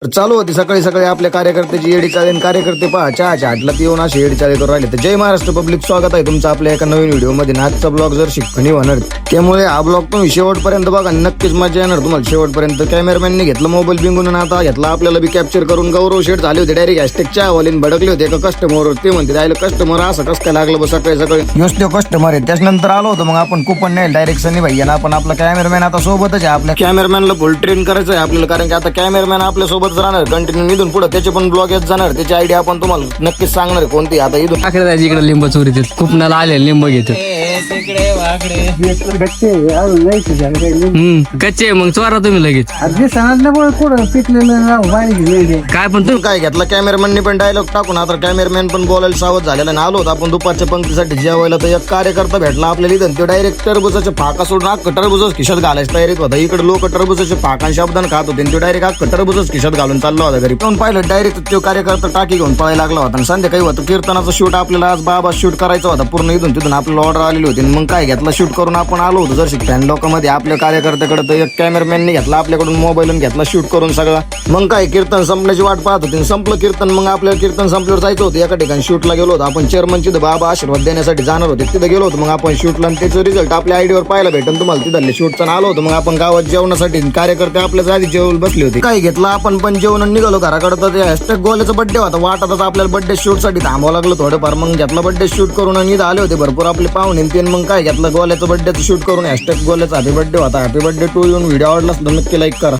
चालू होती सकाळी सकाळी आपल्या कार्यकर्त्याची येडी चाळे आणि कार्यकर्ते पहा चहाच्या हाटलात येऊन अशी येडी चाळे करून राहिले. तर जय महाराष्ट्र पब्लिक, स्वागत आहे तुमचं आपल्या एका नवीन व्हिडिओ मध्ये. आजचा ब्लॉग जर शिकणी होणार त्यामुळे हा ब्लॉग तुम्ही शेवटपर्यंत बघा, नक्कीच मजा येणार तुम्हाला शेवटपर्यंत. कॅमेरामॅनने घेतला मोबाईल बिंगून आता घेतला आपल्याला बी कॅप्चर करून. गौरव शेठ झाले होते डायरेक्ट हॅशटॅग चहावालीन भडकले होते एका कस्टमर. ते म्हणते राहिलं कस्टमर असं कसं काय लागलं बस सकाळी सकाळी. योच तो कस्टमर आहे. त्याच्यानंतर आलो होतो मग आपण कुपन नाही डायरेक्ट सनी भाई यांना. आपण आपला कॅमेरामॅन आता सोबतच आहे. आपल्या कॅमेरामॅनला फुल ट्रेन करायचं आहे आपल्याला, कारण की आता कॅमेरामॅन आपल्या सोबत राहणार कंटिन्यू. इथून पुढे त्याचे पण ब्लॉग येत जाणार. त्याची आयडिया आपण तुम्हाला नक्कीच सांगणार कोणती. आता इथून आकडे इकडे लिंब चोरी देत कुपनाला आले लिंब घेतो. कच्चे मग चोरा तुम्ही लगेच काय पण तुम्ही काय घेतला कॅमेरामॅनने पण डायलॉग टाकून. आता कॅमेरामॅन पण बोलायला सावध झालेला. आणि आलो होतो आपण दुपारच्या पंक्तीसाठी जेवायला. तर एक कार्यकर्ता भेटला आपल्याला इथं. तो डायरेक्ट टरबुजाच्या फाका सोडून अख्खं टरबुजच खिशात घालायची तयारीत होता. इकडे लोक टरबुजाच्या फाकान शब्दान खात होते. तो डायरेक्ट अख्खं टरबुजच खिशात घालून चालला होता घरी. पण पाहिलं डायरेक्ट तो कार्यकर्ता टाकी घेऊन पळायला लागला होता. आणि संध्याकाळी होतं कीर्तनाचं शूट आपल्याला आज बाबा शूट करायचा होता पूर्ण. इथून तिथून आपल्याला ऑर्डर आलेली होती. मग काय घेतला शूट करून आपण आलो होतो जर फॅन लोकांमध्ये आपल्या कार्यकर्त्याकडे. तर एक कॅमेरामॅनने घेतला आपल्याकडून मोबाईल आणि घेतला शूट करून सगळा. मग काय कीर्तन संपण्याची वाट पाहत होती. संपलं कीर्तन. मग आपल्याला कीर्तन संपल्यावर जायचं होतं एका ठिकाणी शूटला गेलो होतो आपण. चेअरमनची बाबा आशीर्वाद देण्यासाठी जाणार होते. तिथे गेलो होतो मग आपण शूटला. आणि त्याचं रिझल्ट आपल्या आयडीवर पाहायला भेटेल तुम्हाला. तिथले शूटचा आलो होतो. मग आपण गावात जेवणासाठी कार्यकर्ते आपल्याच आधी जेवण बसले होते. काय घेतला आपण पण जेवण निघालो घराकडे. तर हॅशटॅग गोल्याचा बड्डे होता. वाटतच आपल्याला बड्डे शूट साठी थांबावं लागलं थोडंफार. मग घेतला बड्डे शूट करून. आणि इथं आले होते भरपूर आपले पाहुणे ते. मग काय घेतलं गोल्याचं बड्डेचं शूट करून. हॅशटॅग गोल्याचा हॅपी बड्डे होता. Happy birthday to. येऊन व्हिडिओ आवडला तर नक्की लाईक करा.